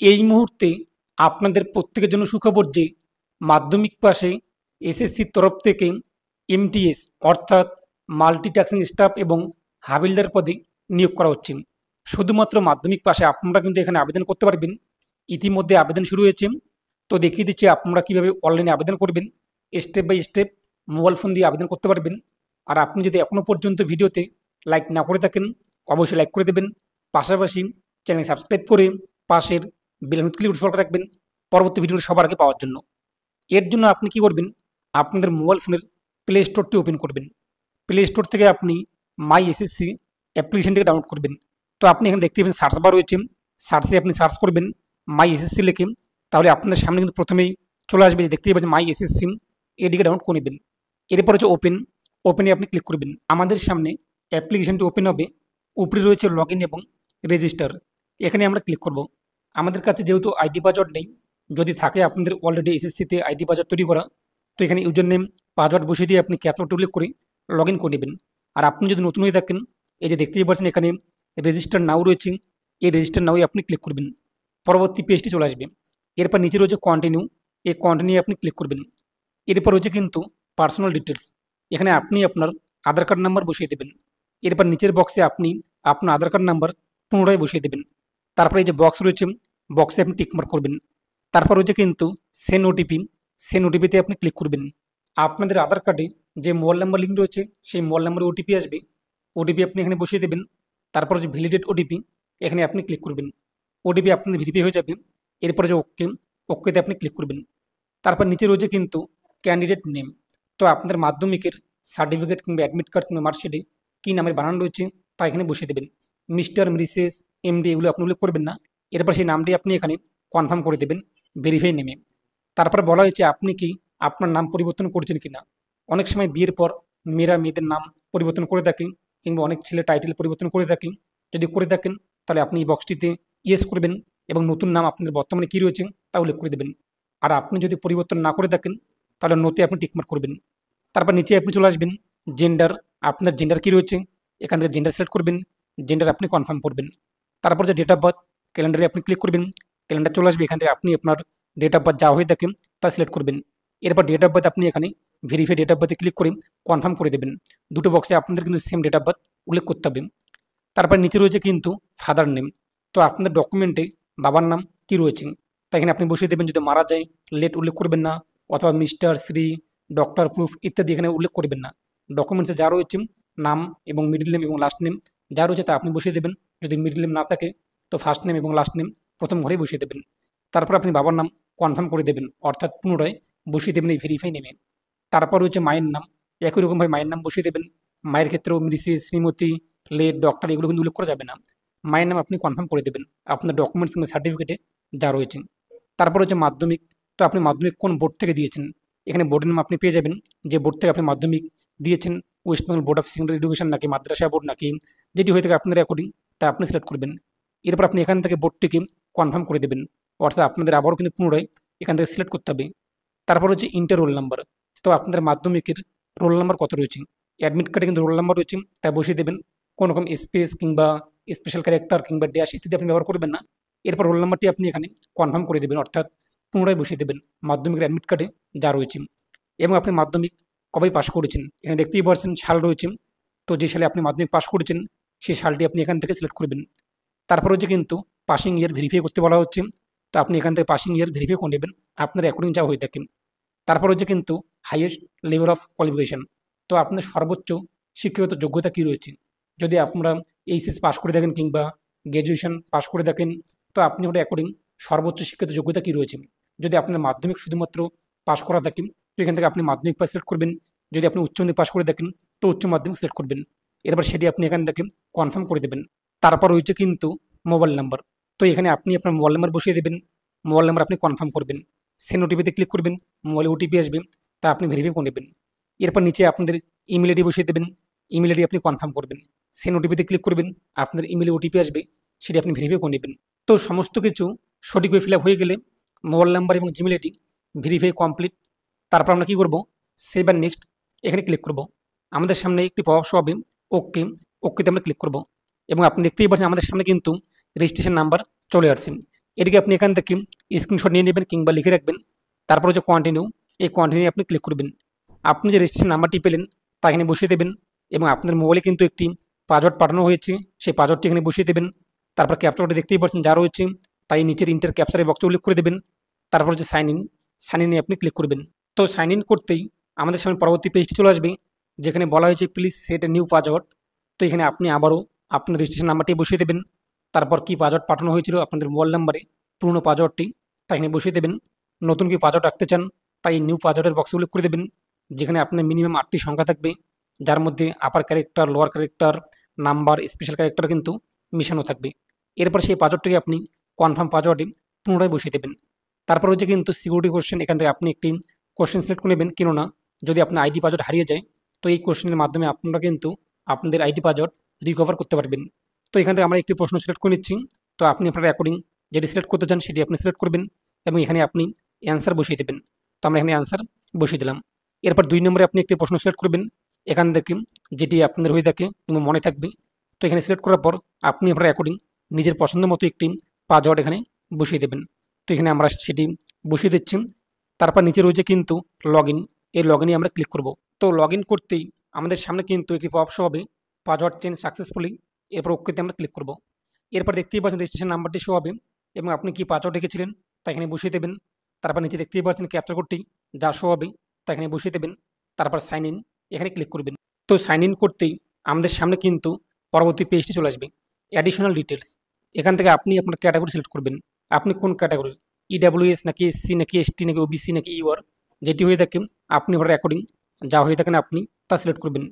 এই মুহূর্তে আপনাদের প্রত্যেকের জন্য সুখবর যে মাধ্যমিক পাশে এসএসসির তরফ থেকে এমটিএস অর্থাৎ মাল্টিটাস্কিং স্টাফ এবং হাবিলদার পদে নিয়োগ করা হচ্ছে। শুধুমাত্র মাধ্যমিক পাশে আপনারা কিন্তু এখানে আবেদন করতে পারবেন। ইতিমধ্যে আবেদন শুরু হয়েছে। তো দেখিয়ে দিচ্ছি আপনারা কীভাবে অনলাইনে আবেদন করবেন। Step by step mobile phone দিয়ে আবেদন করতে পারবেন। আর আপনি যদি এখনও পর্যন্ত ভিডিওতে লাইক না করে থাকেন অবশ্যই লাইক করে দেবেন। পাশাপাশি চ্যানেল সাবস্ক্রাইব করে পাশের বেল নোটিফিকেশন সরকার রাখবেন পরবর্তী ভিডিওটি সবার আগে পাওয়ার জন্য। এর জন্য আপনি কি করবেন, আপনাদের মোবাইল ফোনের প্লে স্টোরটি ওপেন করবেন। প্লে স্টোর থেকে আপনি মাই এসএসসি অ্যাপ্লিকেশনটিকে ডাউনলোড করবেন। তো আপনি এখানে দেখতে পাবেন সার্চ বার রয়েছে, সার্চে আপনি সার্চ করবেন মাই এসএসসি লিখে। তাহলে আপনাদের সামনে কিন্তু প্রথমেই চলে আসবে, যে দেখতেই পাচ্ছেন মাই এসএসসি, এটিকে ডাউনলোড করে নেবেন। এরপর হচ্ছে ওপেনে আপনি ক্লিক করবেন। আমাদের সামনে অ্যাপ্লিকেশনটি ওপেন হবে। উপরে রয়েছে লগ ইন এবং রেজিস্টার, এখানে আমরা ক্লিক করব। আমাদের কাছে যেহেতু আইডি পাসওয়ার্ড নেই, যদি থাকে আপনাদের অলরেডি এসএসসিতে আইডি পাসওয়ার্ড তৈরি করা, তো এখানে ইউজার নেম পাসওয়ার্ড বসিয়ে দিয়ে আপনি ক্যাপচাটা উল্লেখ করে লগ ইন করে নেবেন। আর আপনি যদি নতুন হয়ে থাকেন, এই যে দেখতেই পাচ্ছেন এখানে রেজিস্টার নাও রয়েছে, এই রেজিস্টার নাও আপনি ক্লিক করবেন। পরবর্তী পেজটি চলে আসবে। এরপর নিচে রয়েছে কন্টিনিউ, এই কন্টিনিউ আপনি ক্লিক করবেন। এরপর রয়েছে কিন্তু পার্সোনাল ডিটেলস, এখানে আপনি আপনার আধার কার্ড নাম্বার বসিয়ে দেবেন। এরপর নিচের বক্সে আপনি আপনার আধার কার্ড নাম্বার পুনরায় বসিয়ে দেবেন। তারপরে এই যে বক্স রয়েছে, বক্সে আপনি টিকমার্ক করবেন। তারপর রয়েছে কিন্তু সেন্ড ওটিপি, সেন্ড ওটিপিতে আপনি ক্লিক করবেন। আপনাদের আধার কার্ডে যে মোবাইল নাম্বার লিঙ্ক রয়েছে সেই মোবাইল নাম্বারে ওটিপি আসবে, ওটিপি আপনি এখানে বসিয়ে দেবেন। তারপর যে ভ্যালিডেট ওটিপি, এখানে আপনি ক্লিক করবেন। ওটিপি আপনাদের ভেরিফাই হয়ে যাবে। এরপরে যে ওকেতে আপনি ক্লিক করবেন। তারপর নিচে রয়েছে কিন্তু ক্যান্ডিডেট নেম, তো আপনাদের মাধ্যমিকের সার্টিফিকেট কিংবা অ্যাডমিট কার্ড কিংবা মার্কশিটে কী নামের বানান রয়েছে তা এখানে বসিয়ে দেবেন। মিস্টার, মিসেস, এমডি এগুলো আপনি উল্লেখ করবেন না। এরপর সেই নামটি আপনি এখানে কনফার্ম করে দেবেন ভেরিফাই নেমে। তারপর বলা হয়েছে আপনি কি আপনার নাম পরিবর্তন করছেন কিনা। অনেক সময় বিয়ের পর মেয়েরা মেয়েদের নাম পরিবর্তন করে থাকেন, কিংবা অনেক ছেলে টাইটেল পরিবর্তন করে থাকেন। যদি করে থাকেন তাহলে আপনি এই বক্সটিতে ইয়েস করবেন এবং নতুন নাম আপনাদের বর্তমানে কী রয়েছে তা উল্লেখ করে দেবেন। আর আপনি যদি পরিবর্তন না করে থাকেন তাহলে নোতে আপনি টিকমার্ক করবেন। তারপর নিচে আপনি চলে আসবেন, জেন্ডার, আপনার জেন্ডার কী রয়েছে এখান থেকে জেন্ডার সিলেক্ট করবেন, জেন্ডার আপনি কনফার্ম করবেন। তারপর যে ডেট অফ বার্থ, ক্যালেন্ডারে আপনি ক্লিক করবেন, ক্যালেন্ডার চলে আসবে। এখান থেকে আপনি আপনার ডেট অফ বার্থ যা হয়ে থাকে তা সিলেক্ট করবেন। এরপর ডেট অফ বার্থ আপনি এখানে ভেরিফাই ডেট অফ বার্থে ক্লিক করে কনফার্ম করে দেবেন। দুটো বক্সে আপনাদের কিন্তু সেম ডেট অফ বার্থ উল্লেখ করতে হবে। তারপর নিচে রয়েছে কিন্তু ফাদার নেম, তো আপনাদের ডকুমেন্টে বাবার নাম কী রয়েছে তা এখানে আপনি বসিয়ে দেবেন। যদি মারা যায় লেট উল্লেখ করবেন না, অথবা মিস্টার, শ্রী, ডক্টর, প্রুফ ইত্যাদি এখানে উল্লেখ করবেন না। ডকুমেন্টসে যা রয়েছে নাম এবং মিডল নেম এবং লাস্ট নেম যা রয়েছে তা আপনি বসিয়ে দেবেন। যদি মিডল নেম না থাকে তো ফার্স্ট নেম এবং লাস্ট নেম প্রথম ঘরেই বসিয়ে দেবেন। তারপর আপনি বাবার নাম কনফার্ম করে দেবেন, অর্থাৎ পুনরায় বসিয়ে দেবেন এই ভেরিফাই নেমে। তারপর রয়েছে মায়ের নাম, একই রকমভাবে মায়ের নাম বসিয়ে দেবেন। মায়ের ক্ষেত্রেও মিসেস, শ্রীমতী, লেট, ডক্টর এগুলো কিন্তু উল্লেখ করা যাবে না। মায়ের নাম আপনি কনফার্ম করে দেবেন আপনার ডকুমেন্টস কিংবা সার্টিফিকেটে যা রয়েছে। তারপর হচ্ছে মাধ্যমিক, তো আপনি মাধ্যমিক কোন বোর্ড থেকে দিয়েছেন এখানে বোর্ডের নাম আপনি পেয়ে যাবেন। যে বোর্ড থেকে আপনি মাধ্যমিক দিয়েছেন, West Bengal board of secondary education নাকি মাদ্রাসা বোর্ড নাকি যেটি হয়ে থাকে আপনার অ্যাকর্ডিং তা আপনি সিলেক্ট করবেন। এরপর আপনি এখান থেকে বোর্ডটিকে কনফার্ম করে দেবেন, অর্থাৎ আপনাদের আবারও কিন্তু পুনরায় এখান থেকে সিলেক্ট করতে হবে। তারপর হচ্ছে ইন্টার রোল নাম্বার, তো আপনাদের মাধ্যমিকের রোল নাম্বার কত রয়েছে, অ্যাডমিট কার্ডে কিন্তু রোল নাম্বার রয়েছে তাই বসিয়ে দেবেন। কোনো রকম স্পেস কিংবা স্পেশাল ক্যারেক্টার কিংবা ড্যাশ ইত্যাদি আপনি ব্যবহার করবেন না। এরপর রোল নাম্বারটি আপনি এখানে কনফার্ম করে দেবেন, অর্থাৎ পুনরায় বসিয়ে দেবেন মাধ্যমিকের অ্যাডমিট কার্ডে যা রয়েছে। এবং আপনি মাধ্যমিক কবে পাশ করেছেন এখানে দেখতেই পাচ্ছেন সাল রয়েছে, তো যে সালে আপনি মাধ্যমিক পাশ করেছেন সেই সালটি আপনি এখান থেকে সিলেক্ট করবেন। তারপর হচ্ছে কিন্তু পাসিং ইয়ার ভেরিফাই করতে বলা হচ্ছে, তো আপনি এখান থেকে পাসিং ইয়ার ভেরিফাই করে নেবেন আপনার অ্যাকর্ডিং যা হয়ে থাকে। তারপর হচ্ছে কিন্তু হাইয়েস্ট লেভেল অফ কোয়ালিফিকেশন, তো আপনার সর্বোচ্চ শিক্ষাগত যোগ্যতা কী রয়েছে। যদি আপনারা এইচএস পাস করে থাকেন কিংবা গ্র্যাজুয়েশন পাস করে থাকেন, তো আপনি ওটা অ্যাকর্ডিং সর্বোচ্চ শিক্ষিত যোগ্যতা কী রয়েছে। যদি আপনার মাধ্যমিক শুধুমাত্র পাস করা থাকে তো এখান থেকে আপনি মাধ্যমিক পাস সিলেক্ট করবেন। যদি আপনি উচ্চ মাধ্যমিক পাস করে থাকেন তো উচ্চ মাধ্যমিক সিলেক্ট করবেন। এরপর সেটি আপনি এখান থেকে কনফার্ম করে দেবেন। তারপর রয়েছে কিন্তু মোবাইল নাম্বার, তো এখানে আপনি আপনার মোবাইল নাম্বার বসিয়ে দেবেন। মোবাইল নাম্বার আপনি কনফার্ম করবেন, সেন্ড ওটিপিতে ক্লিক করবেন, মোবাইলে ওটিপি আসবে তা আপনি ভেরিফাই করে নেবেন। এরপর নিচে আপনাদের ইমেল আইডি বসিয়ে দেবেন, ইমেল আইডি আপনি কনফার্ম করবেন, সেন্ড ওটিপিতে ক্লিক করবেন, আপনার ইমেলে ওটিপি আসবে সেটি আপনি ভেরিফাই করে নেবেন। তো সমস্ত কিছু সঠিকভাবে ফিল আপ হয়ে গেলে মোবাইল নাম্বার এবং জিমেল আইডি ভেরিফাই কমপ্লিট। তারপর আমরা কী করব, সেভ আর নেক্সট এখানে ক্লিক করব। আমাদের সামনে একটি পপ আপ শো হবে, ওকে, ওকেতে আমরা ক্লিক করব। এবং আপনি দেখতেই পাচ্ছেন আমাদের সামনে কিন্তু রেজিস্ট্রেশন নাম্বার চলে আসছে। এটিকে আপনি এখান থেকে স্ক্রিনশট নিয়ে নেবেন কিংবা লিখে রাখবেন। তারপর হচ্ছে কন্টিনিউ, এই কন্টিনিউ আপনি ক্লিক করবেন। আপনি যে রেজিস্ট্রেশন নাম্বারটি পেলেন তা এখানে বসিয়ে দেবেন এবং আপনার মোবাইলে কিন্তু একটি পাসওয়ার্ড পাঠানো হয়েছে, সেই পাসওয়ার্ডটি এখানে বসিয়ে দেবেন। তারপর ক্যাপচারটি দেখতেই পাচ্ছেন যা রয়েছে তাই নিচের ইন্টার ক্যাপচারের বক্সে উল্লেখ করে দেবেন। তারপর হচ্ছে সাইন ইনে আপনি ক্লিক করবেন। তো সাইন ইন করতেই আমাদের সামনে পরবর্তী পেজটি চলে আসবে, যেখানে বলা হয়েছে please set a new password. তো এখানে আপনি আবারও আপনার রেজিস্ট্রেশন নাম্বারটি বসিয়ে দেবেন। তারপর কি পাসওয়ার্ড পাঠানো হয়েছিল আপনাদের মোবাইল নাম্বারে, পুরনো পাসওয়ার্ডটি তা এখানে বসিয়ে দেবেন। নতুন কি পাসওয়ার্ড রাখতে চান তাই নিউ পাসওয়ার্ডের বক্সে উল্লেখ করে দেবেন, যেখানে আপনার মিনিমাম 8টি সংখ্যা থাকবে, যার মধ্যে upper character, lower character, number, special character কিন্তু মিশানো থাকবে। এরপর সেই পাসওয়ার্ডটিকে আপনি কনফার্ম পাসওয়ার্ডে পুনরায় বসিয়ে দেবেন। তারপর হচ্ছে কিন্তু সিকিউরিটি কোশ্চেন, এখান থেকে আপনি একটি কোশ্চেন সিলেক্ট করে নেবেন, কেননা যদি আপনার আইডি পাসওয়ার্ড হারিয়ে যায় তো এই কোশ্চেনের মাধ্যমে আপনারা কিন্তু আপনাদের আইডি পাসওয়ার্ড রিকভার করতে পারবেন। তো এখান থেকে আমরা একটি প্রশ্ন সিলেক্ট করে নিচ্ছি। তো আপনি আপনার অ্যাকর্ডিং যেটি সিলেক্ট করতে চান সেটি আপনি সিলেক্ট করবেন এবং এখানে আপনি অ্যান্সার বসিয়ে দেবেন। তো আমরা এখানে অ্যান্সার বসিয়ে দিলাম। এরপর 2 নম্বরে আপনি একটি প্রশ্ন সিলেক্ট করবেন, এখান থেকে যেটি আপনাদের হয়ে থাকে এবং মনে থাকবে। তো এখানে সিলেক্ট করার পর আপনি আপনার অ্যাকর্ডিং নিজের পছন্দ মতো একটি পাসওয়ার্ড এখানে বসিয়ে দেবেন। তো এখানে আমরা সেটি বসিয়ে দিচ্ছি। তারপর নিচে রয়েছে কিন্তু লগ ইন, এই লগ ইনে আমরা ক্লিক করব। তো লগ ইন করতেই আমাদের সামনে কিন্তু একটি পপ শো হবে, পাসওয়ার্ড চেঞ্জ সাকসেসফুলি। এরপর ওকেতে আমরা ক্লিক করব। এরপর দেখতেই পাচ্ছেন রেজিস্ট্রেশন নাম্বারটি শো হবে এবং আপনি কি পাসওয়ার্ড রেখেছিলেন তা এখানে বসিয়ে দেবেন। তারপর নিচে দেখতেই পাচ্ছেন ক্যাপচার কোডটি যা শো হবে তা এখানে বসিয়ে দেবেন। তারপর সাইন ইন, এখানে ক্লিক করবেন। তো সাইন ইন করতেই আমাদের সামনে কিন্তু পরবর্তী পেজটি চলে আসবে, অ্যাডিশনাল ডিটেলস। এখান থেকে আপনি আপনার ক্যাটাগরি সিলেক্ট করবেন, আপনি কোন ক্যাটাগরি, ইডাব্লিউএস নাকি এসসি নাকি এসটি নাকি ওবিসি নাকি ইউআর, যেটি হয়ে থাকে আপনি আপনার অ্যাকর্ডিং যা হয়ে থাকেন আপনি তা সিলেক্ট করবেন।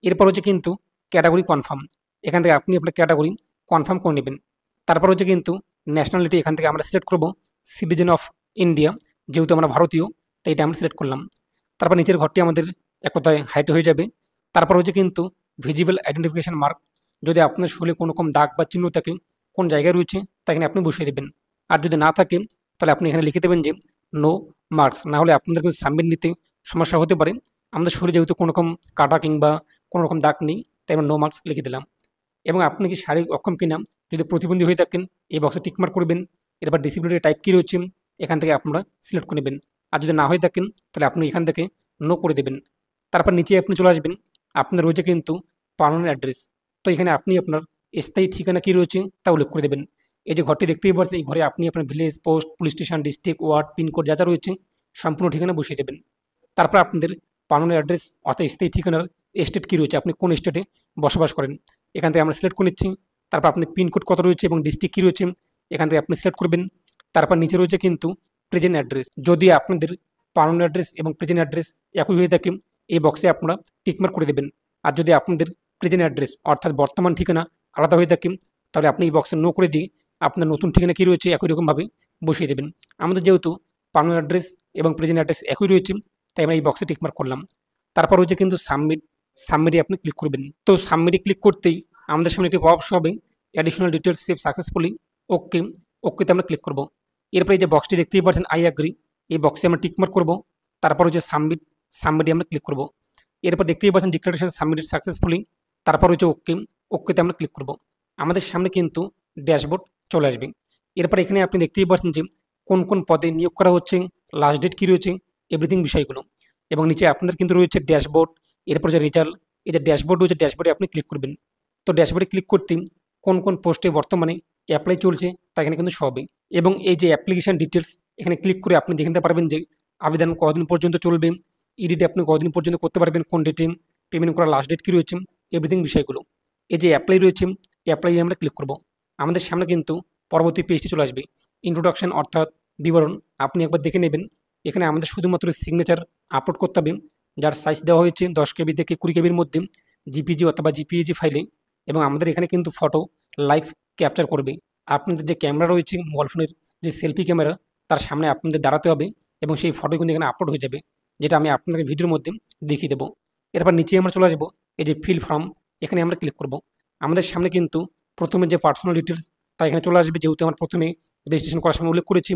এরপর হচ্ছে কিন্তু ক্যাটাগরি কনফার্ম, এখান থেকে আপনি আপনার ক্যাটাগরি কনফার্ম করে নেবেন। তারপর হচ্ছে কিন্তু ন্যাশনালিটি, এখান থেকে আমরা সিলেক্ট করব সিটিজেন অফ ইন্ডিয়া, যেহেতু আমরা ভারতীয় তাই এটা আমরা সিলেক্ট করলাম। তারপর নিচের ঘরটি আমাদের এক কথায় হাইট হয়ে যাবে। তারপর হচ্ছে কিন্তু ভিজিবল আইডেন্টিফিকেশন মার্ক, যদি আপনার শরীরে কোনো রকম দাগ বা চিহ্ন থাকে কোন জায়গায় রয়েছে তা এখানে আপনি বসিয়ে দেবেন। আর যদি না থাকে তাহলে আপনি এখানে লিখে দেবেন যে নো মার্কস, না হলে আপনাদের কিন্তু সাবমিট নিতে সমস্যা হতে পারে। আমাদের শরীরে যেহেতু কোনো রকম কাটা কিংবা কোনো রকম দাগ নেই তাই আমরা নো মার্কস লিখে দিলাম। এবং আপনি কি শারীরিক অক্ষম কিনা, যদি প্রতিবন্ধী হয়ে থাকেন এই বক্সে টিকমার্ক করবেন। এরপর ডিসেবিলিটি টাইপ কী রয়েছে এখান থেকে আপনারা সিলেক্ট করে নেবেন। আর যদি না হয়ে থাকেন তাহলে আপনি এখান থেকে নো করে দেবেন। তারপর নিচে আপনি চলে আসবেন, আপনার রয়েছে কিন্তু পার্মানেন্ট অ্যাড্রেস। তো এখানে আপনি আপনার স্থায়ী ঠিকানা কী রয়েছে তা উল্লেখ করে দেবেন। এই যে ঘরটি দেখতেই পাচ্ছেন, এই ঘরে আপনি আপনার village, post, police station, district, ward, pincode যা যা রয়েছে সম্পূর্ণ ঠিকানা বসিয়ে দেবেন। তারপর আপনাদের পার্মানেন্ট অ্যাড্রেস অর্থাৎ স্থায়ী ঠিকানার স্টেট কী রয়েছে, আপনি কোন স্টেটে বসবাস করেন এখান থেকে আমরা সিলেক্ট করে নিচ্ছি। তারপর আপনি পিনকোড কত রয়েছে এবং ডিস্ট্রিক্ট কী রয়েছে এখান থেকে আপনি সিলেক্ট করবেন। তারপর নিচে রয়েছে কিন্তু প্রেজেন্ট অ্যাড্রেস, যদি আপনাদের পার্মানেন্ট অ্যাড্রেস এবং প্রেজেন্ট অ্যাড্রেস একই হয়ে থাকে এই বক্সে আপনারা টিকমার্ক করে দেবেন। আর যদি আপনাদের প্রেজেন্ট অ্যাড্রেস অর্থাৎ বর্তমান ঠিকানা আলাদা হয়ে থাকে তাহলে আপনি এই বক্সে নো করে দিয়ে আপনার নতুন ঠিকানা কী রয়েছে একই রকমভাবে বসিয়ে দেবেন। আমাদের যেহেতু পার্মানেন্ট অ্যাড্রেস এবং প্রেজেন্ট অ্যাড্রেস একই রয়েছে তাই আমরা এই বক্সে টিকমার্ক করলাম। তারপর হচ্ছে কিন্তু সাবমিটে আপনি ক্লিক করবেন। তো সাবমিটে ক্লিক করতেই আমাদের সামনে একটি পপআপ হবে, অ্যাডিশনাল ডিটেলস সেভ সাকসেসফুলি, ওকে, ওকেতে আমরা ক্লিক করব। এরপরে এই যে বক্সটি দেখতেই পাচ্ছেন আই অ্যাগ্রি, এই বক্সে আমরা টিকমার্ক করব। তারপর হচ্ছে সাবমিটে আমরা ক্লিক করব। এরপর দেখতেই পাচ্ছেন ডিক্লারেশন সাবমিটেড সাকসেসফুলি, তারপর হচ্ছে ওকে, ওকেতে আমরা ক্লিক করব। আমাদের সামনে কিন্তু ড্যাশবোর্ড চলে আসবে। এরপর এখানে আপনি দেখতেই পাচ্ছেন যে কোন কোন পদে নিয়োগ করা হচ্ছে, লাস্ট ডেট কী রয়েছে, এভরিথিং বিষয়গুলো। এবং নিচে আপনাদের কিন্তু রয়েছে ড্যাশবোর্ড, এরপর যে রেজাল্ট, এই যে ড্যাশবোর্ড রয়েছে ড্যাশবোর্ডে আপনি ক্লিক করবেন। তো ড্যাশবোর্ডে ক্লিক করতে কোন কোন পোস্টে বর্তমানে অ্যাপ্লাই চলছে তা এখানে কিন্তু সবই। এবং এই যে অ্যাপ্লিকেশন ডিটেলস এখানে ক্লিক করে আপনি দেখে নিতে পারবেন যে আবেদন কতদিন পর্যন্ত চলবে, ইডিটে আপনি কতদিন পর্যন্ত করতে পারবেন, কোন ডেটে পেমেন্ট করার লাস্ট ডেট কী রয়েছে, এভরিথিং বিষয়গুলো। এই যে অ্যাপ্লাই রয়েছে অ্যাপ্লাই আমরা ক্লিক করব। আমাদের সামনে কিন্তু পরবর্তী পেজটি চলে আসবে, ইন্ট্রোডাকশন অর্থাৎ বিবরণ, আপনি একবার দেখে নেবেন। এখানে আমাদের শুধুমাত্র সিগনেচার আপলোড করতে হবে, যার সাইজ দেওয়া হয়েছে 10 কেবি থেকে 20 কেবির মধ্যে জিপিজি অথবা জিপিইজি ফাইলে। এবং আমাদের এখানে কিন্তু ফটো লাইভ ক্যাপচার করবে। আপনাদের যে ক্যামেরা রয়েছে মোবাইল ফোনের যে সেলফি ক্যামেরা তার সামনে আপনাদের দাঁড়াতে হবে এবং সেই ফটো কিন্তু এখানে আপলোড হয়ে যাবে, যেটা আমি আপনাদের ভিডিওর মধ্যে দেখিয়ে দেবো। এরপর নিচে আমরা চলে আসবো, এই যে ফিল ফর্ম, এখানে আমরা ক্লিক করব। আমাদের সামনে কিন্তু প্রথমে যে পার্সোনাল ডিটেলস তা এখানে চলে আসবে, যেহেতু আমরা প্রথমে রেজিস্ট্রেশন করার সময় উল্লেখ করেছি।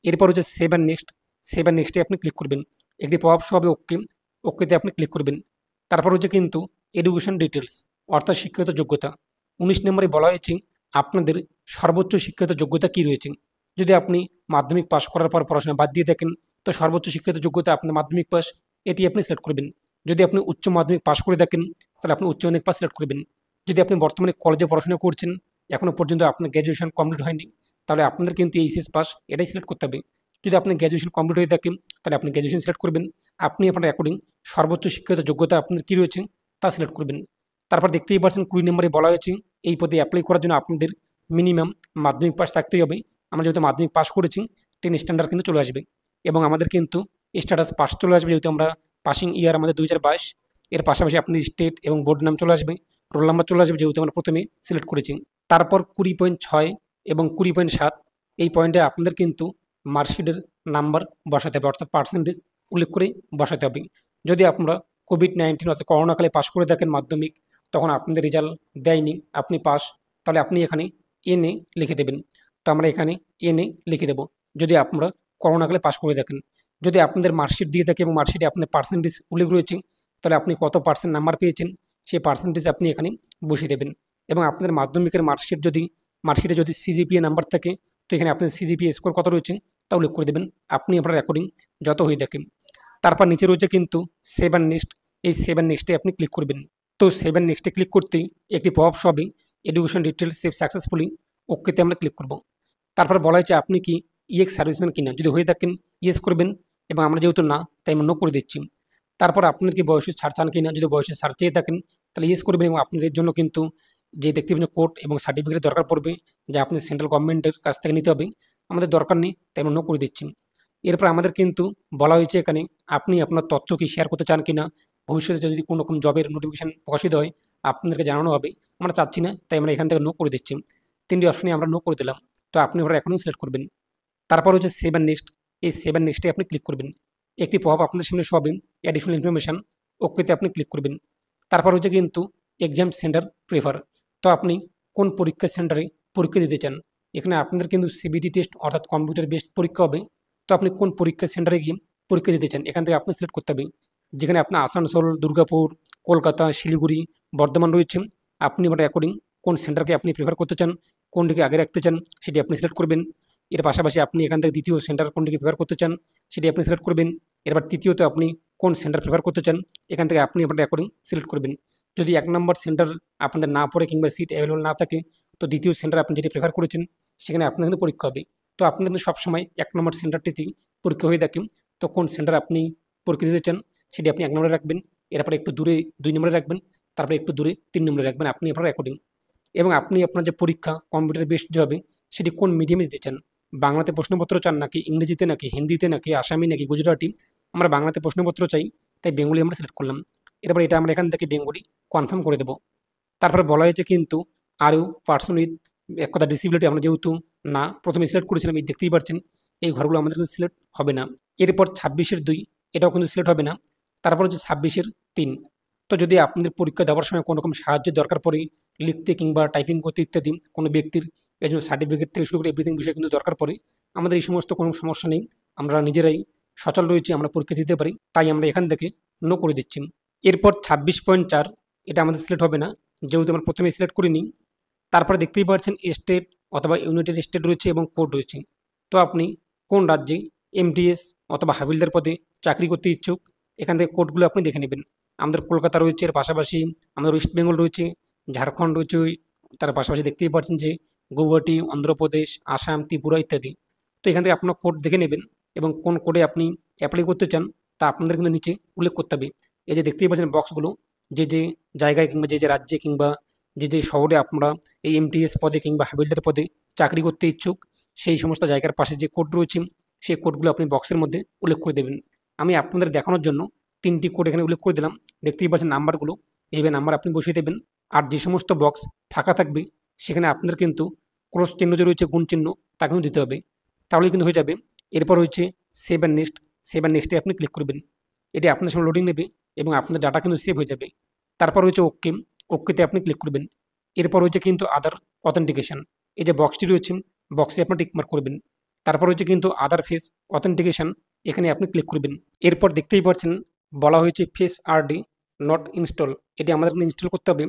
এরপর হচ্ছে সেভ অ্যান্ড নেক্সটে আপনি ক্লিক করবেন। একটি পপআপ শো হবে ওকে, ওকেতে আপনি ক্লিক করবেন। তারপর হচ্ছে কিন্তু এডুকেশন ডিটেলস অর্থাৎ শিক্ষাগত যোগ্যতা। 19 নম্বরে বলা হয়েছে আপনাদের সর্বোচ্চ শিক্ষাগত যোগ্যতা কী রয়েছে। যদি আপনি মাধ্যমিক পাস করার পর পড়াশোনা বাদ দিয়ে থাকেন, তো সর্বোচ্চ শিক্ষিত যোগ্যতা আপনার মাধ্যমিক পাস, এটি আপনি সিলেক্ট করবেন। যদি আপনি উচ্চ মাধ্যমিক পাস করে থাকেন, তাহলে আপনি উচ্চ মাধ্যমিক পাস সিলেক্ট করবেন। যদি আপনি বর্তমানে কলেজে পড়াশোনা করছেন, এখনও পর্যন্ত আপনার গ্র্যাজুয়েশন কমপ্লিট হয়নি, তাহলে আপনাদের কিন্তু এইচএস পাস এটাই সিলেক্ট করতে হবে। যদি আপনি গ্র্যাজুয়েশন কমপ্লিট হয়ে থাকে, তাহলে আপনি গ্র্যাজুয়েশন সিলেক্ট করবেন। আপনি আপনার অ্যাকর্ডিং সর্বোচ্চ শিক্ষিত যোগ্যতা আপনার কী রয়েছে তা সিলেক্ট করবেন। তারপর দেখতেই পাচ্ছেন 20 নম্বরে বলা হয়েছে এই পদে অ্যাপ্লাই করার জন্য আপনাদের মিনিমাম মাধ্যমিক পাস থাকতেই হবে। আমরা যেহেতু মাধ্যমিক পাস করেছি, 10 স্ট্যান্ডার্ড কিন্তু চলে আসবে এবং আমাদের কিন্তু স্ট্যাটাস পাস চলে আসবে, যেহেতু আমরা পাসিং ইয়ার আমাদের 2022। এর পাশাপাশি আপনাদের স্টেট এবং বোর্ড নাম চলে আসবে, রোল নাম্বার চলে আসবে, যেহেতু আমরা প্রথমে সিলেক্ট করেছি। তারপর 20.6 এবং 20.7 এই পয়েন্টে আপনাদের কিন্তু মার্কশিটের নাম্বার বসাতে হবে, অর্থাৎ পার্সেন্টেজ উল্লেখ করে বসাতে হবে। যদি আপনারা কোভিড-19 অর্থাৎ করোনাকালে পাস করে থাকেন মাধ্যমিক, তখন আপনাদের রেজাল্ট দেয়নি, আপনি পাস, তাহলে আপনি এখানে এনএ লিখে দেবেন। তো আমরা এখানে এনএ লিখে দেব যদি আপনারা করোনাকালে পাস করে থাকেন। যদি আপনাদের মার্কশিট দিয়ে থাকে এবং মার্কশিটে আপনার পার্সেন্টেজ উল্লেখ রয়েছে, তাহলে আপনি কত পার্সেন্ট নাম্বার পেয়েছেন সেই পার্সেন্টেজ আপনি এখানে বসিয়ে দেবেন। এবং আপনাদের মাধ্যমিকের মার্কশিটে যদি সিজিপিএ নাম্বার থাকে, তো এখানে আপনার সিজিপিএ স্কোর কত রয়েছে তা উল্লেখ করে দেবেন, আপনি আপনার রেকর্ডিং যত হয়ে থাকেন। তারপর নিচে রয়েছে কিন্তু 7 নেক্সট, এই 7 নেক্সটে আপনি ক্লিক করবেন। তো 7 নেক্সটে ক্লিক করতেই একটি পপ হবে, এডুকেশন ডিটেলস সেভ সাকসেসফুলি, ওকেতে আমরা ক্লিক করব। তারপর বলা হয়েছে আপনি কি ইএক্স সার্ভিসম্যান কিনা, যদি হয়ে থাকেন ইয়েস করবেন, এবং আমরা যেহেতু না তাই আমরা নো করে দিচ্ছি। তারপর আপনাদের কি বয়সের ছাড় চান কিনা, যদি বয়সের ছাড় চেয়ে থাকেন তাহলে ইয়েস করবেন, এবং আপনাদের জন্য কিন্তু যে দেখতে পাবেন কোড এবং সার্টিফিকেট দরকার পড়বে, যা আপনি সেন্ট্রাল গভর্নমেন্টের কাছ থেকে নিতে হবে, আমাদের দরকার নেই তাই আমরা নো করে দিচ্ছি। এরপর আমাদের কিন্তু বলা হয়েছে এখানে আপনি আপনার তথ্য কি শেয়ার করতে চান কিনা, ভবিষ্যতে যদি কোনো রকম জবের নোটিফিকেশান প্রকাশিত হয় আপনাদেরকে জানানো হবে, আমরা চাচ্ছি না তাই আমরা এখান থেকে নো করে দিচ্ছি। 3টি অপশনে আমরা নো করে দিলাম। তো আপনি আপনার অ্যাকাউন্ট সিলেক্ট করবেন। তারপর হচ্ছে 7 নেক্সট, এই 7 নেক্সটে আপনি ক্লিক করবেন। একটি পপ আপনাদের সামনে শো হবে, অ্যাডিশনাল ইনফরমেশান, ওকেতে আপনি ক্লিক করবেন। তারপর হচ্ছে কিন্তু এক্সাম সেন্টার প্রেফার, তো আপনি কোন পরীক্ষা সেন্টারে পরীক্ষা দিতে চান। এখানে আপনাদের কিন্তু সিবিটি টেস্ট অর্থাৎ কম্পিউটার বেসড পরীক্ষা হবে। তো আপনি কোন পরীক্ষা সেন্টারে গিয়ে পরীক্ষা দিতে চান, এখান থেকে আপনি সিলেক্ট করতে হবে। যেখানে আপনার আসানসোল, দুর্গাপুর, কলকাতা, শিলিগুড়ি, বর্ধমান রয়েছে, আপনি ওটা অ্যাকর্ডিং কোন সেন্টারকে আপনি প্রেফার করতে চান, কোনটিকে আগে রাখতে চান সেটি আপনি সিলেক্ট করবেন। এর পাশাপাশি আপনি এখান থেকে দ্বিতীয় সেন্টার কোনটিকে প্রেফার করতে চান সেটি আপনি সিলেক্ট করবেন। এরপর তৃতীয়ত আপনি কোন সেন্টার প্রেফার করতে চান, এখান থেকে আপনি আপনার অ্যাকর্ডিং সিলেক্ট করবেন। যদি 1 নম্বর সেন্টার আপনাদের না পড়ে কিংবা সিট অ্যাভেলেবল না থাকে, তো দ্বিতীয় সেন্টার আপনি যেটি প্রেফার করেছেন সেখানে আপনার কিন্তু পরীক্ষা হবে। তো আপনার কিন্তু সবসময় 1 নম্বর সেন্টারটিতেই পরীক্ষা হয়ে থাকে। তো কোন সেন্টার আপনি পরীক্ষা দিতে চান সেটি আপনি 1 নম্বরে রাখবেন, এরপরে একটু দূরে 2 নম্বরে রাখবেন, তারপরে একটু দূরে 3 নম্বরে রাখবেন, আপনি আপনার অ্যাকর্ডিং। এবং আপনি আপনার যে পরীক্ষা কম্পিউটার বেসড যে হবে সেটি কোন মিডিয়ামে দিতে চান, বাংলাতে প্রশ্নপত্র চান নাকি ইংরেজিতে নাকি হিন্দিতে নাকি আসামি নাকি গুজরাটি। আমরা বাংলাতে প্রশ্নপত্র চাই, তাই বেঙ্গলি আমরা সিলেক্ট করলাম। এরপর এটা আমরা এখান থেকে বেঙ্গলি কনফার্ম করে দেবো। তারপরে বলা হয়েছে কিন্তু আর ইউ পার্সন উইথ এক কথা ডিসেবিলিটি, আমরা যেহেতু না প্রথমে সিলেক্ট করেছিলাম, এই দেখতেই পাচ্ছেন এই ঘরগুলো আমাদের কিন্তু সিলেক্ট হবে না। এরপর 26-2 এটাও কিন্তু সিলেক্ট হবে না। তারপর হচ্ছে 26-3। তো যদি আপনাদের পরীক্ষা দেওয়ার সময় কোনো রকম সাহায্যের দরকার পড়ে, লিখতে কিংবা টাইপিং করতে ইত্যাদি, কোনো ব্যক্তির এজন্য সার্টিফিকেট থেকে শুরু করে এভরিথিং বিষয় কিন্তু দরকার পড়ে, আমাদের এই সমস্ত কোনো সমস্যা নেই, আমরা নিজেরাই সচল রয়েছি, আমরা পরীক্ষা দিতে পারি, তাই আমরা এখান থেকে নো করে দিচ্ছি। এরপর 26.4 এটা আমাদের সিলেক্ট হবে না, যেহেতু আমরা প্রথমে সিলেক্ট করিনি। তারপরে দেখতেই পাচ্ছেন স্টেট অথবা ইউনাইটেড স্টেট রয়েছে এবং কোড রয়েছে। তো আপনি কোন রাজ্যে এমটিএস অথবা হাবিলদার পদে চাকরি করতে ইচ্ছুক, এখান থেকে কোডগুলো আপনি দেখে নেবেন। আমাদের কলকাতা রয়েছে, এর পাশাপাশি আমাদের ওয়েস্ট বেঙ্গল রয়েছে, ঝাড়খণ্ড রয়েছে, তার পাশাপাশি দেখতেই পাচ্ছেন যে গৌহাটি, অন্ধ্রপ্রদেশ, আসাম, ত্রিপুরা ইত্যাদি। তো এখান থেকে আপনার কোড দেখে নেবেন এবং কোন কোডে আপনি অ্যাপ্লাই করতে চান তা আপনাদের কিন্তু নিচে উল্লেখ করতে হবে। এই যে দেখতেই পাচ্ছেন বক্সগুলো, যে যে জায়গায় কিংবা যে যে রাজ্যে কিংবা যে যে শহরে আপনারা এই এমটিএস পদে কিংবা হাবিলদার পদে চাকরি করতে ইচ্ছুক, সেই সমস্ত জায়গার পাশে যে কোড রয়েছে সেই কোডগুলো আপনি বক্সের মধ্যে উল্লেখ করে দেবেন। আমি আপনাদের দেখানোর জন্য 3টি কোড এখানে উল্লেখ করে দিলাম, দেখতেই পাচ্ছেন নাম্বারগুলো, এইভাবে নাম্বার আপনি বসিয়ে দেবেন। আর যে সমস্ত বক্স ফাঁকা থাকবে সেখানে আপনাদের কিন্তু ক্রস চিহ্ন যে রয়েছে, গুণ চিহ্ন, তা কিন্তু দিতে হবে, তাহলেই কিন্তু হয়ে যাবে। এরপর হচ্ছে save and next, save and নেক্সটে আপনি ক্লিক করবেন। এটি আপনার সামনে লোডিং নেবে এবং আপনার ডাটা কিন্তু সেভ হয়ে যাবে। তারপর হচ্ছে ওকে, ওকেতে আপনি ক্লিক করবেন। এরপর হচ্ছে কিন্তু আদার অথেন্টিকেশন, এই যে বক্সটি রয়েছে বক্সে আপনি টিকমার্ক করবেন। তারপর হচ্ছে কিন্তু আদার ফেস অথেন্টিকেশন, এখানে আপনি ক্লিক করবেন। এরপর দেখতেই পাচ্ছেন বলা হয়েছে ফেস আরডি নট ইনস্টল, এটি আমাদের ইনস্টল করতে হবে।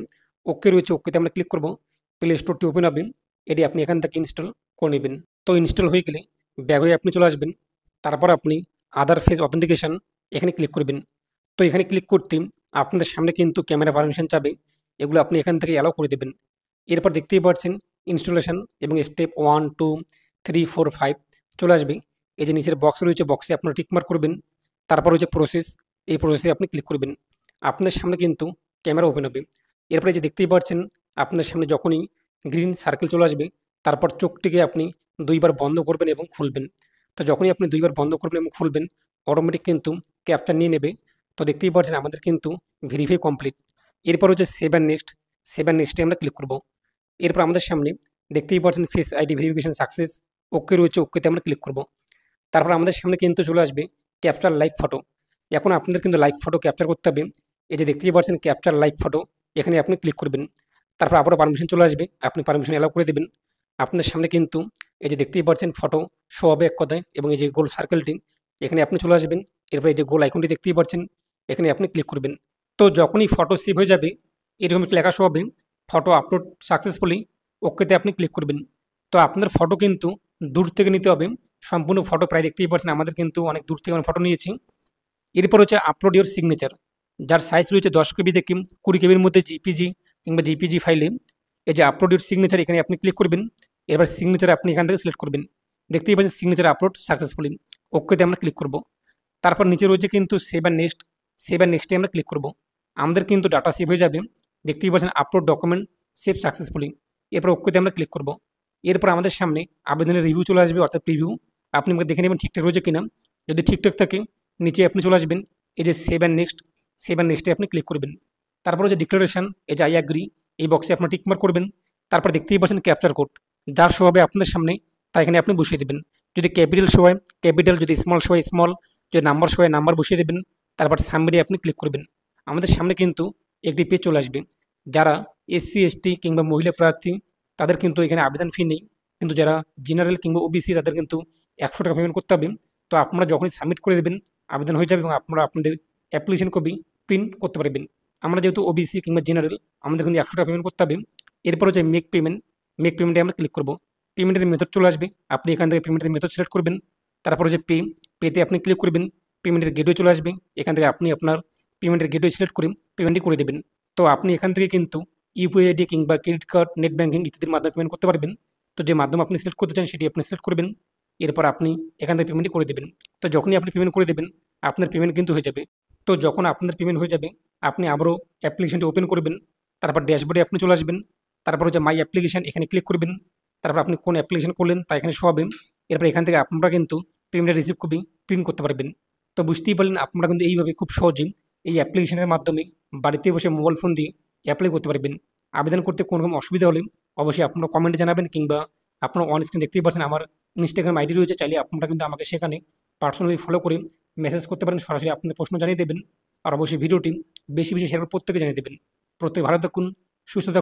ওকে রয়েছে, ওকেতে আমরা ক্লিক করব, প্লে স্টোরটি ওপেন হবে, এটি আপনি এখান থেকে ইনস্টল করে নেবেন। তো ইনস্টল হয়ে গেলে ব্যাক হয়ে আপনি চলে আসবেন। তারপর আপনি আদার ফেস অথেন্টিকেশন এখানে ক্লিক করবেন। তো এখানে ক্লিক করতে আপনাদের সামনে কিন্তু ক্যামেরা পারমিশন চাবে, এগুলো আপনি এখান থেকে অ্যালাউ করে দেবেন। এরপর দেখতেই পাচ্ছেন ইনস্টলেশন এবং স্টেপ 1 2 3 4 5 চলে আসবে। এই যে নিচের বক্স রয়েছে, বক্সে আপনারা টিকমার্ক করবেন। তারপর হচ্ছে প্রসেস, এই প্রসেসে আপনি ক্লিক করবেন। আপনার সামনে কিন্তু ক্যামেরা ওপেন হবে। এরপরে যে দেখতেই পাচ্ছেন আপনার সামনে যখনই গ্রিন সার্কেল চলে আসবে, তারপর চোখটিকে আপনি দুইবার বন্ধ করবেন এবং খুলবেন। তো যখনই আপনি দুইবার বন্ধ করবেন এবং খুলবেন, অটোমেটিক কিন্তু ক্যাপচার নিয়ে নেবে। তো দেখতেই পাচ্ছেন আমাদের কিন্তু ভেরিফাই কমপ্লিট। এরপর হচ্ছে save and next, save and নেক্সটে আমরা ক্লিক করব। এরপর আমাদের সামনে দেখতেই পাচ্ছেন ফেস আইডি ভেরিফিকেশন সাকসেস, ওকে রয়েছে, ওকেতে আমরা ক্লিক করব। তারপর আমাদের সামনে কিন্তু চলে আসবে ক্যাপচার লাইভ ফটো। এখন আপনাদের কিন্তু লাইভ ফটো ক্যাপচার করতে হবে। এই যে দেখতেই পাচ্ছেন ক্যাপচার লাইভ ফটো, এখানে আপনি ক্লিক করবেন। তারপর আবারও পারমিশন চলে আসবে, আপনি পারমিশন অ্যালাউ করে দেবেন। আপনার সামনে কিন্তু এই যে দেখতেই পাচ্ছেন ফটো শো হবে এক কথায়, এবং এই যে গোল সার্কেলটি এখানে আপনি চলে আসবেন। এরপর এই যে গোল আইকনটি দেখতেই পাচ্ছেন, এখানে আপনি ক্লিক করবেন। তো যখনই ফটো সেভ হয়ে যাবে এরকম একটি লেখা শো হবে, ফটো আপলোড সাকসেসফুলি, ওকেতে আপনি ক্লিক করবেন। তো আপনার ফটো কিন্তু দূর থেকে নিতে হবে, সম্পূর্ণ ফটো প্রায় দেখতেই পাচ্ছেন আমাদের কিন্তু অনেক দূর থেকে আমরা ফটো নিয়েছি। এরপর হচ্ছে আপলোড ইওর সিগনেচার, যার সাইজ রয়েছে 10 KB থেকে 20 KBর মধ্যে জিপিজি কিংবা জিপিজি ফাইলে। এই যে আপলোড ইওর সিগনেচার এখানে আপনি ক্লিক করবেন। এবার সিগনেচার আপনি এখান থেকে সিলেক্ট করবেন। দেখতেই পাচ্ছেন সিগনেচার আপলোড সাকসেসফুলি, ওকেতে আমরা ক্লিক করব। তারপর নিচে রয়েছে কিন্তু save and next, save and নেক্সটে আমরা ক্লিক করব। আমাদের কিন্তু ডাটা সেভ হয়ে যাবে। দেখতেই পাচ্ছেন আপলোড ডকুমেন্ট সেভ সাকসেসফুলি, এরপর ওকেতে আমরা ক্লিক করব। এরপর আমাদের সামনে আবেদনের রিভিউ চলে আসবে, অর্থাৎ প্রিভিউ। আপনি আমাকে দেখে নেবেন ঠিকঠাক রয়েছে কিনা। যদি ঠিকঠাক থাকে নিচে আপনি চলে আসবেন, এই যে save and next, save and নেক্সটে আপনি ক্লিক করবেন। তারপর যে ডিক্লারেশন, এই যে আই অ্যাগ্রি, এই বক্সে আপনার টিকমার্ক করবেন। তারপর দেখতেই পাচ্ছেন ক্যাপচার কোড, যার শো হবে আপনাদের সামনে, তা এখানে আপনি বসিয়ে দেবেন। যদি ক্যাপিটাল শো হয় ক্যাপিটাল, যদি স্মল শো হয় স্মল, যদি নাম্বার শো হয় নাম্বার বসিয়ে দেবেন। তারপর সাবমিটে আপনি ক্লিক করবেন। আমাদের সামনে কিন্তু একটি পেজ চলে আসবে। যারা এসসি এসটি কিংবা মহিলা প্রার্থী তাদের কিন্তু এখানে আবেদন ফি নেই, কিন্তু যারা জেনারেল কিংবা ওবিসি তাদের কিন্তু 100 টাকা পেমেন্ট করতে হবে। তো আপনারা যখনই সাবমিট করে দেবেন আবেদন হয়ে যাবে এবং আপনারা আপনাদের অ্যাপ্লিকেশন কপি প্রিন্ট করতে পারবেন। আমরা যেহেতু ওবিসি কিংবা জেনারেল, আমাদের কিন্তু 100 টাকা পেমেন্ট করতে হবে। এরপর হচ্ছে মেক পেমেন্ট, মেক পেমেন্টে আমরা ক্লিক করব। পেমেন্টের মেথড চলে আসবে, আপনি এখান থেকে পেমেন্টের মেথড সিলেক্ট করবেন। তারপর হচ্ছে পেতে আপনি ক্লিক করবেন। পেমেন্টের গেটওয়ে চলে আসবে, এখান থেকে আপনি আপনার পেমেন্টের গেটওয়ে সিলেক্ট করে পেমেন্টটি করে দেবেন। তো আপনি এখান থেকে কিন্তু ইউপিআই আইডি কিংবা ক্রেডিট কার্ড, নেট ব্যাঙ্কিং ইত্যাদির মাধ্যমে পেমেন্ট করতে পারবেন। তো যে মাধ্যম আপনি সিলেক্ট করতে চান সেটি আপনি সিলেক্ট করবেন। এরপর আপনি এখান থেকে পেমেন্টটি করে দেবেন। তো যখনই আপনি পেমেন্ট করে দেবেন আপনার পেমেন্ট কিন্তু হয়ে যাবে। তো যখন আপনার পেমেন্ট হয়ে যাবে আপনি আবারও অ্যাপ্লিকেশনটি ওপেন করবেন। তারপর ড্যাশবোর্ডে আপনি চলে আসবেন। তারপর হচ্ছে মাই অ্যাপ্লিকেশন, এখানে ক্লিক করবেন। তারপর আপনি কোন অ্যাপ্লিকেশন করলেন তা এখানে শো হবে। এরপর এখান থেকে আপনারা কিন্তু পেমেন্টের রিসিভ কপি প্রিন্ট করতে পারবেন। তো বুঝতেই পারলেন আপনারা কিন্তু এইভাবে খুব সহজেই এই অ্যাপ্লিকেশনের মাধ্যমে বাড়িতে বসে মোবাইল ফোন দিয়ে অ্যাপ্লাই করতে পারবেন। আবেদন করতে কোনো রকম অসুবিধা হলে অবশ্যই আপনারা কমেন্টে জানাবেন, কিংবা আপনারা অন স্ক্রিন দেখতেই পাচ্ছেন আমার ইনস্টাগ্রাম আইডি রয়েছে, চাইলে আপনারা কিন্তু আমাকে সেখানে পার্সোনালি ফলো করে মেসেজ করতে পারেন, সরাসরি আপনাদের প্রশ্ন জানিয়ে দেবেন। আর অবশ্যই ভিডিওটি বেশি বেশি শেয়ার করে প্রত্যেকে জানিয়ে দেবেন। প্রত্যেকে ভালো থাকুন, সুস্থ থাকুন।